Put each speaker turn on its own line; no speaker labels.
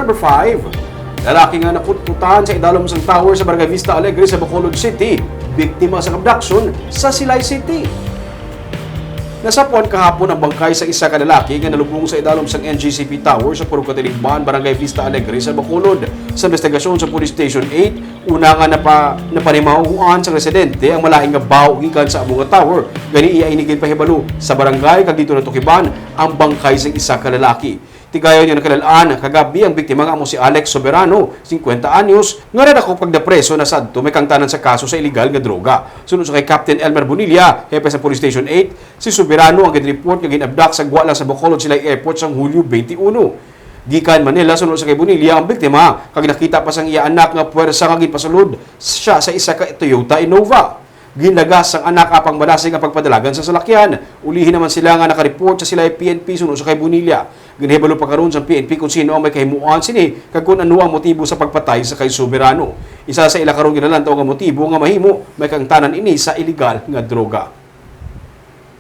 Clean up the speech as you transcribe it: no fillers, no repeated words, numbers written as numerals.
number 5. Lalaki nga naputputan sa idalom sang tower sa Barangay Vista Alegre sa Bacolod City, biktima sa abduction sa Silay City. Nasapuan kahapon ang bangkay sa isa ka lalaki nga nalubong sa idalom sang NGCP Tower sa Purok Katiligban, Barangay Vista Alegre sa Bacolod. Sa investigasyon sa Police Station 8, una nga napanimahuan sa residente ang malaing nga baw gikan sa among tower. Gani iya inigin pahibalo sa barangay kag dito natukiban ang bangkay sa isa ka lalaki. Tigayon niya nakalalaan kagabi ang biktima nga mo si Alex Soberano, 50 anyos, nga rin ako pagdapreso na sadto may kangtanan sa kaso sa illegal nga droga. Sunod sa kay Captain Elmer Bonilla, hepe sa Police Station 8, si Soberano ang gin-report nga gin-abduct sa Guala sa Bacolod Silay Airport sa Hulyo 21. Gikan Manila, sunod sa kay Bonilla ang biktima, kag nakita pa sang iya anak nga puwersa nga ginpasulod siya sa isa ka Toyota Innova. Ginagas ang anak apang malasing ang pagpadalagan sa salakyan. Ulihin naman sila nga nakareport sa sila PNP sunod sa kay Bonilla. Ginhibalo pa karon sa PNP kung sino ang may kahimuan sini kag kung ano ang motibo sa pagpatay sa kay Soberano. Isa sa ila karon ginalantaw nga motibo nga mahimo may kangtanan ini sa illegal nga droga.